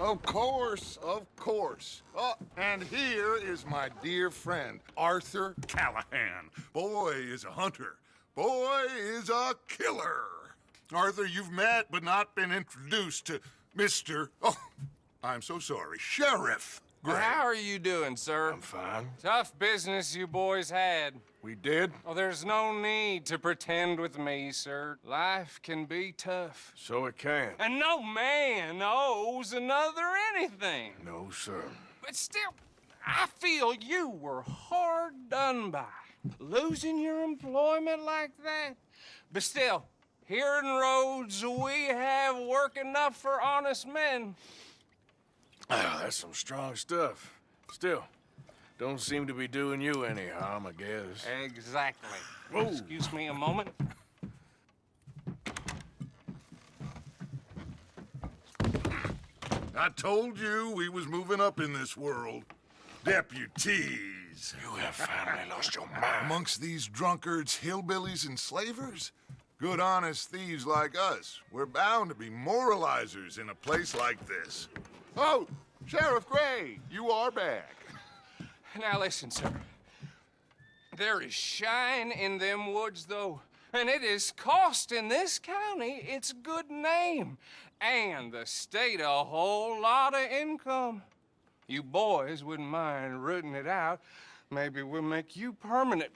Of course, of course. Oh, and here is my dear friend, Arthur Callahan. Boy is a hunter. Boy is a killer. Arthur, you've met but not been introduced to Mr. Oh, I'm so sorry, Sheriff Gray. How are you doing, sir? I'm fine. Tough business you boys had. We did? Oh, there's no need to pretend with me, sir. Life can be tough. So it can. And no man owes another anything. No, sir. But still, I feel you were hard done by. Losing your employment like that. But still, here in Rhodes, we have work enough for honest men. Ah, that's some strong stuff. Still, don't seem to be doing you any harm, I guess. Exactly. Whoa. Excuse me a moment. I told you we was moving up in this world. Deputies. You have finally lost your mind. Amongst these drunkards, hillbillies, and slavers? Good honest thieves like us. We're bound to be moralizers in a place like this. Oh, Sheriff Gray, you are back. Now listen, sir. There is shine in them woods, though, and it is costing this county its good name and the state a whole lot of income. You boys wouldn't mind rooting it out. Maybe we'll make you permanent.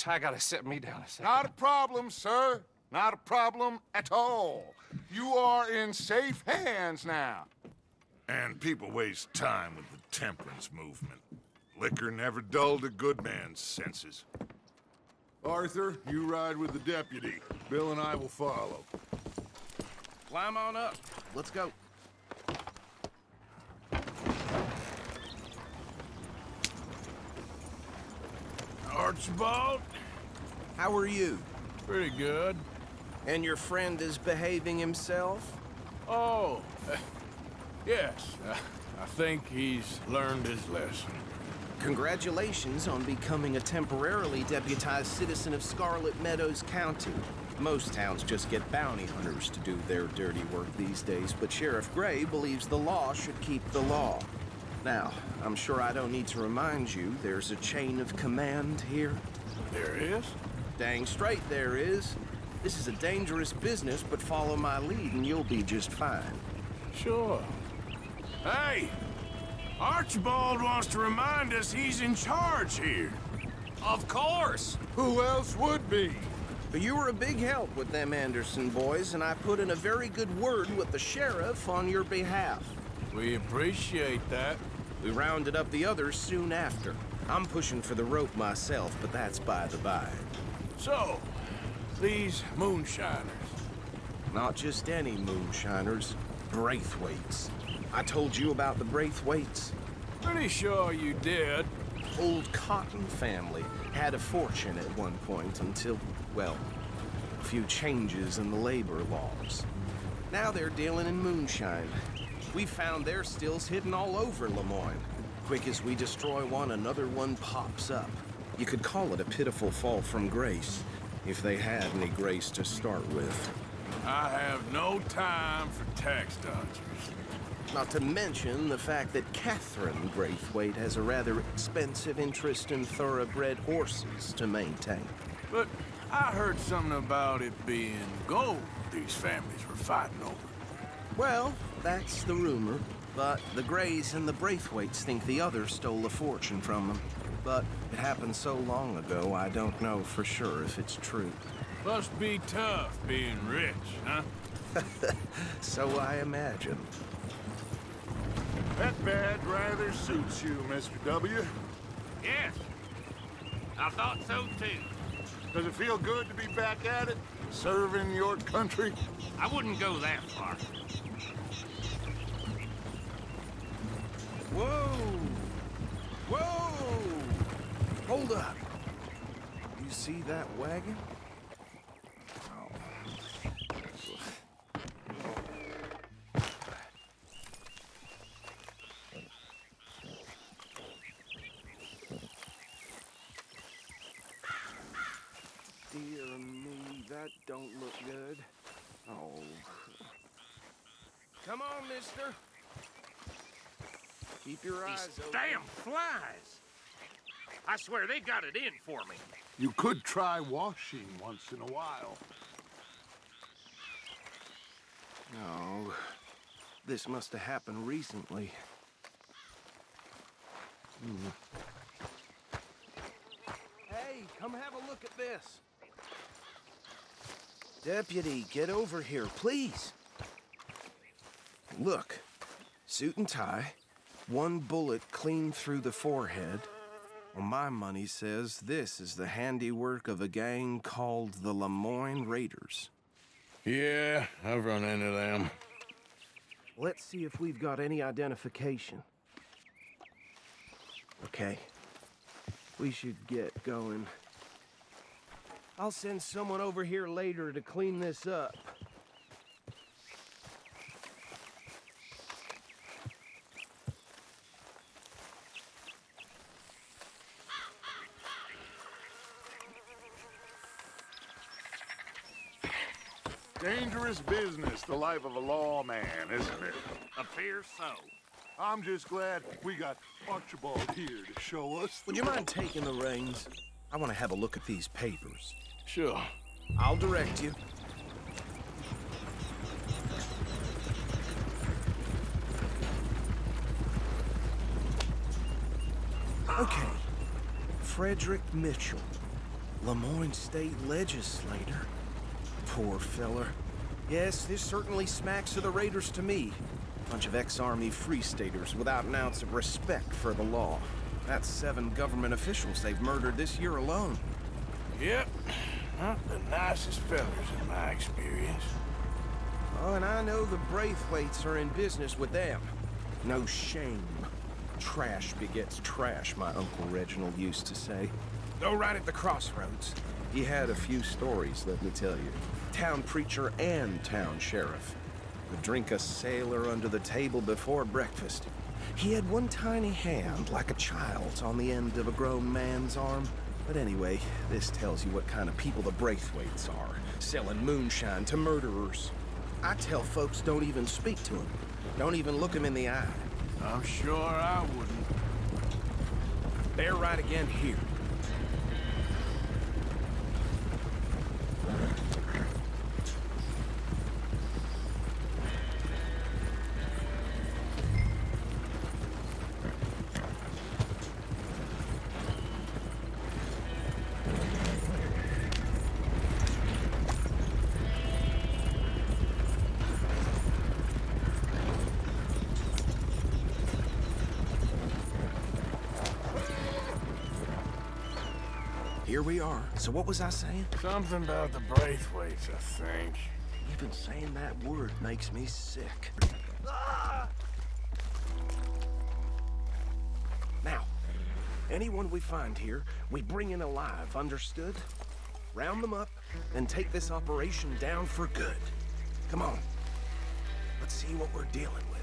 I gotta set me down a second. Not a problem, sir. Not a problem at all. You are in safe hands now. And people waste time with the temperance movement. Liquor never dulled a good man's senses. Arthur, you ride with the deputy. Bill and I will follow. Climb on up. Let's go. Archibald? How are you? Pretty good. And your friend is behaving himself? Oh, yes. I think he's learned his lesson. Congratulations on becoming a temporarily deputized citizen of Scarlet Meadows County. Most towns just get bounty hunters to do their dirty work these days, but Sheriff Gray believes the law should keep the law. Now, I'm sure I don't need to remind you, there's a chain of command here. There is? Dang straight there is. This is a dangerous business, but follow my lead and you'll be just fine. Sure. Hey! Archibald wants to remind us he's in charge here. Of course. Who else would be? But you were a big help with them Anderson boys, and I put in a very good word with the sheriff on your behalf. We appreciate that. We rounded up the others soon after. I'm pushing for the rope myself, but that's by the by. So, these moonshiners. Not just any moonshiners, Braithwaites. I told you about the Braithwaites. Pretty sure you did. Old Cotton family had a fortune at one point until, well, a few changes in the labor laws. Now they're dealing in moonshine. We found their stills hidden all over Lemoyne. Quick as we destroy one, another one pops up. You could call it a pitiful fall from grace, if they had any grace to start with. I have no time for tax dodgers. Not to mention the fact that Catherine Braithwaite has a rather expensive interest in thoroughbred horses to maintain. But I heard something about it being gold these families were fighting over. Well, that's the rumor. But the Grays and the Braithwaites think the other stole a fortune from them. But it happened so long ago, I don't know for sure if it's true. Must be tough being rich, huh? So I imagine. That badge rather suits you, Mr. W. Yes. I thought so, too. Does it feel good to be back at it? Serving your country? I wouldn't go that far. Whoa! Whoa! Hold up. You see that wagon? Dear me, that don't look good. Oh. Come on, mister. Keep your eyes These open. damn flies! I swear they got it in for me. You could try washing once in a while. No, this must have happened recently. Hey, come have a look at this. Deputy, get over here, please. Look, suit and tie, one bullet clean through the forehead. Well, my money says this is the handiwork of a gang called the Lemoyne Raiders. Yeah, I've run into them. Let's see if we've got any identification. Okay. We should get going. I'll send someone over here later to clean this up. Dangerous business, the life of a lawman, isn't it? Appears so. I'm just glad we got Archibald here to show us. Would you mind taking the reins? I want to have a look at these papers. Sure. I'll direct you. Okay. Frederick Mitchell, Lemoyne State Legislator. Poor feller. Yes, this certainly smacks of the Raiders to me. Bunch of ex-Army Free Staters without an ounce of respect for the law. That's 7 government officials they've murdered this year alone. Yep. Not the nicest fellas in my experience. Oh, and I know the Braithwaites are in business with them. No shame. Trash begets trash, my Uncle Reginald used to say. Though right at the crossroads, he had a few stories, let me tell you. Town preacher and town sheriff. Would drink a sailor under the table before breakfast. He had one tiny hand, like a child's, on the end of a grown man's arm. But anyway, this tells you what kind of people the Braithwaites are, selling moonshine to murderers. I tell folks don't even speak to them. Don't even look them in the eye. I'm sure I wouldn't. They're right again here. Here we are. So what was I saying? Something about the Braithwaites, I think. Even saying that word makes me sick. Now, anyone we find here, we bring in alive, understood? Round them up, and take this operation down for good. Come on. Let's see what we're dealing with.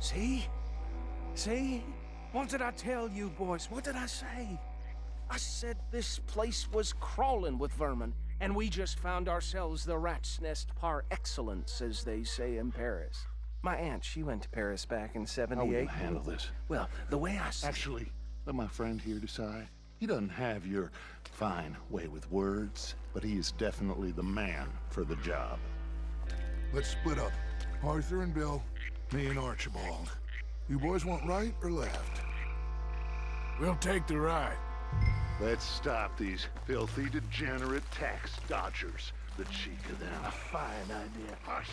See? See? What did I tell you, boys? What did I say? I said this place was crawling with vermin, and we just found ourselves the rat's nest par excellence, as they say in Paris. My aunt, she went to Paris back in How '78. we gonna handle this? Well, the way I see Actually, let my friend here decide. He doesn't have your fine way with words, but he is definitely the man for the job. Let's split up. Arthur and Bill, me and Archibald. You boys want right or left? We'll take the right. Let's stop these filthy, degenerate tax dodgers. The cheek of them. A fine idea. Hush.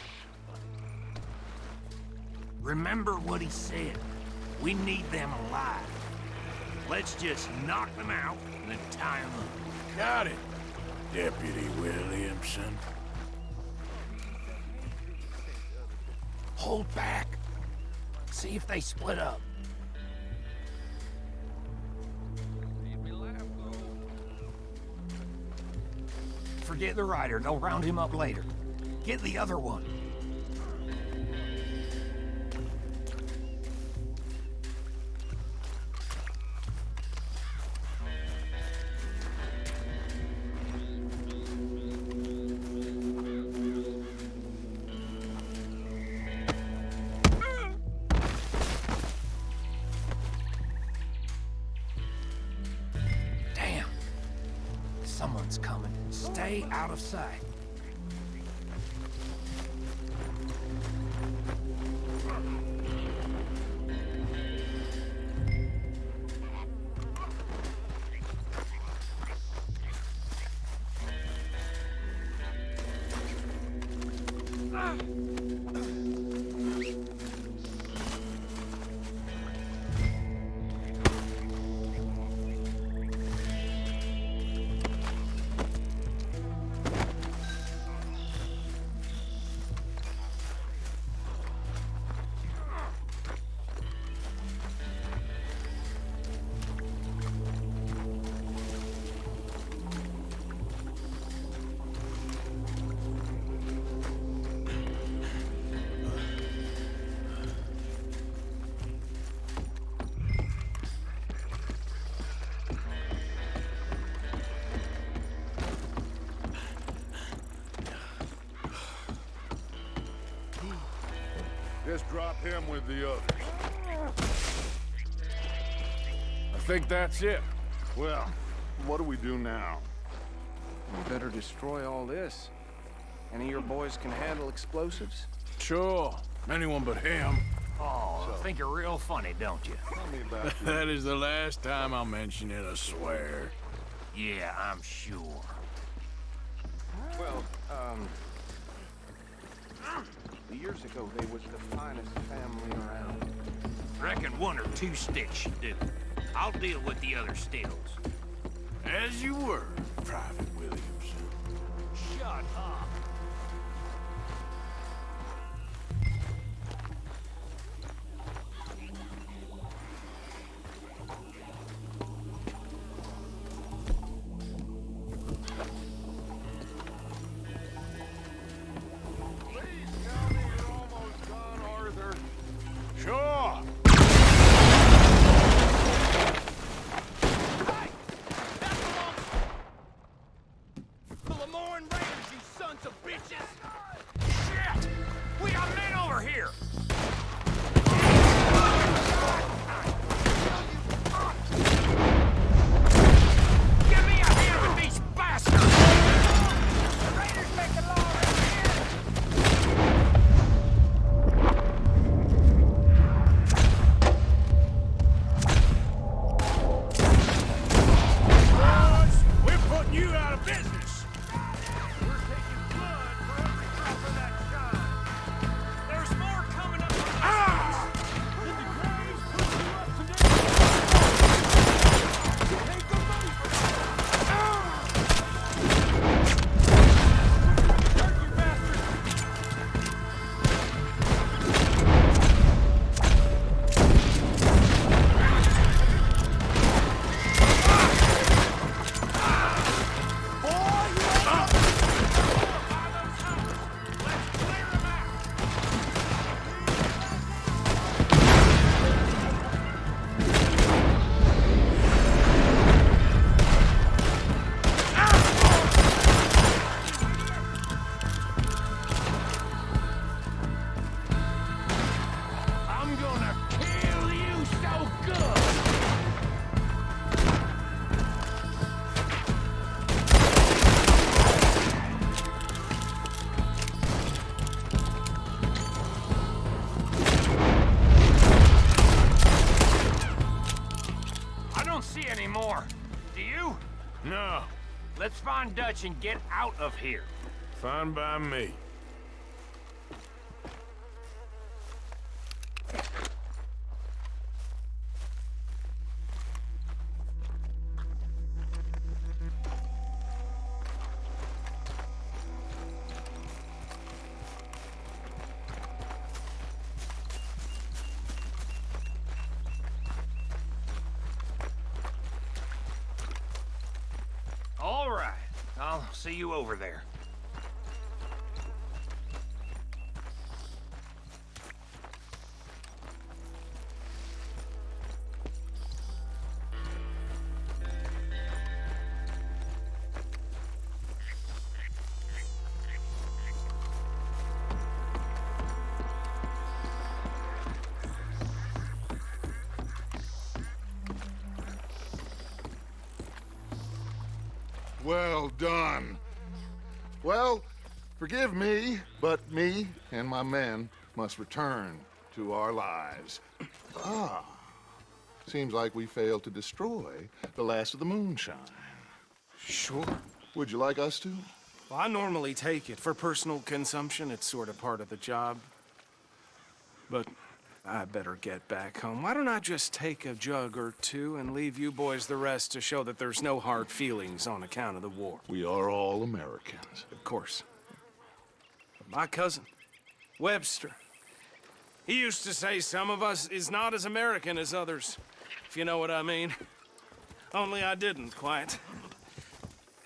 Remember what he said. We need them alive. Let's just knock them out and then tie them up. Got it, Deputy Williamson. Hold back. See if they split up. Forget the rider. They'll round him up later. Get the other one. stay out of sight. Just drop him with the others. I think that's it. Well, what do we do now? We better destroy all this. Any of your boys can handle explosives? Sure. Anyone but him. Oh, I think you're real funny, don't you? Tell me about That is the last time I'll mention it, I swear. Yeah, I'm sure. Well, years ago, they was the finest family around. Reckon one or two sticks should do. I'll deal with the other stills. As you were, Private Williams. Shut up. Sure. The Lemoyne Raiders, you sons of bitches! Shit! We got men over here! Give me a hand with these bastards! The Raiders make the law right here! Boys, we're putting you out of business. We're taking blood for every drop of that shine. There's more coming up! Ah! Did the Grays put you up to date? Take the money for Hurt you bastard! I'm gonna kill you so good! I don't see any more. Do you? No, Let's find Dutch and get out of here. fine by me. All right. I'll see you over there. Well done. Well, forgive me, but me and my men must return to our lives. Ah, seems like we failed to destroy the last of the moonshine. Sure. Would you like us to? Well, I normally take it. For personal consumption, it's sort of part of the job. But I better get back home. Why don't I just take a jug or two and leave you boys the rest to show that there's no hard feelings on account of the war? We are all Americans. Of course. But my cousin, Webster, he used to say some of us is not as American as others, if you know what I mean. Only I didn't quite.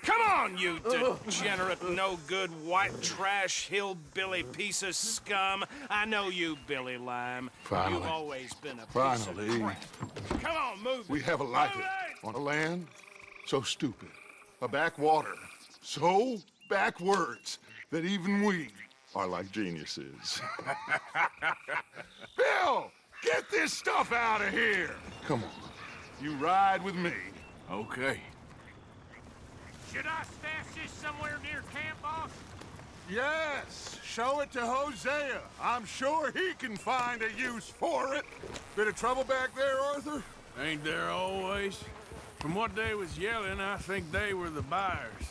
Come on, you degenerate, no-good, white trash, hillbilly piece of scum. I know you, Billy Lime. Finally. You've always been a piece Finally. of crap. Come on, move We it. have a life Move it! on a land so stupid, a backwater so backwards that even we are like geniuses. Bill, get this stuff out of here! Come on, you ride with me. Okay. Should I stash this somewhere near camp, boss? Yes, show it to Hosea. I'm sure he can find a use for it. Bit of trouble back there, Arthur? Ain't there always? From what they was yelling, I think they were the buyers.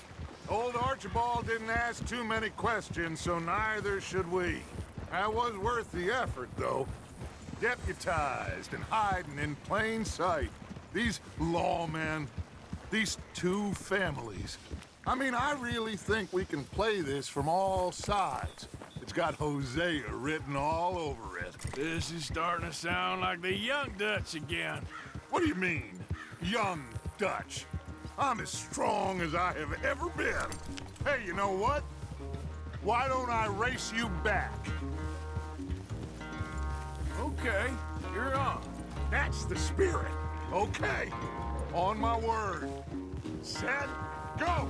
Old Archibald didn't ask too many questions, so neither should we. That was worth the effort, though. Deputized and hiding in plain sight. These lawmen, these two families. I mean, I really think we can play this from all sides. It's got Hosea written all over it. This is starting to sound like the Young Dutch again. What do you mean, young Dutch? I'm as strong as I have ever been. Hey, you know what? Why don't I race you back? Okay, you're on. That's the spirit. Okay. On my word. Set, go!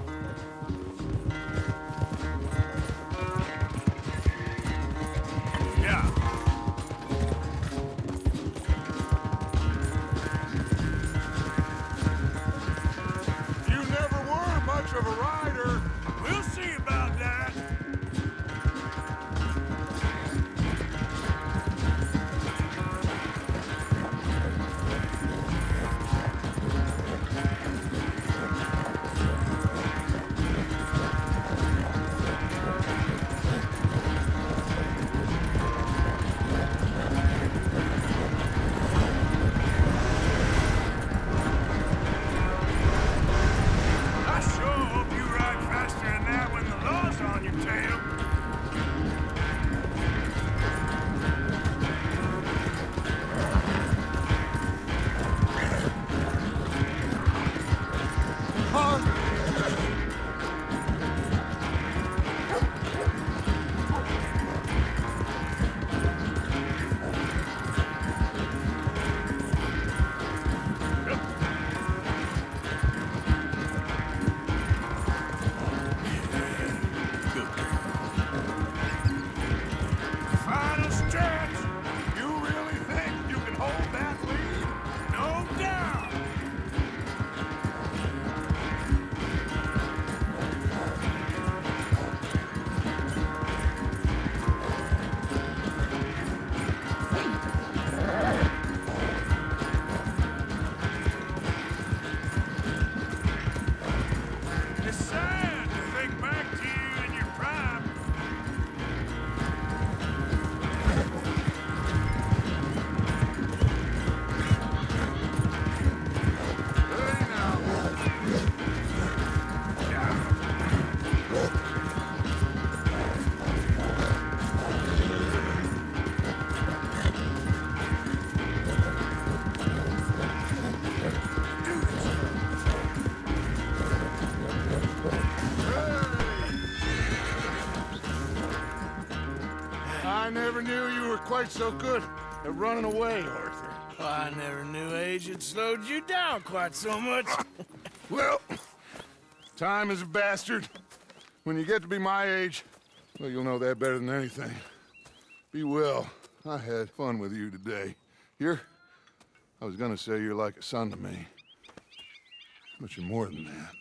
Yeah. You never were much of a rider. We'll see about that. I sure hope you ride faster than that when the law's on your tail. Final stretch. You really think you can hold that lead? No doubt. It's sad to think back to you in your prime. Hey, now. I never knew you were quite so good at running away, Arthur. I never knew age had slowed you down quite so much. Well, time is a bastard. When you get to be my age, well, you'll know that better than anything. Be well. I had fun with you today. I was gonna say you're like a son to me, but you're more than that.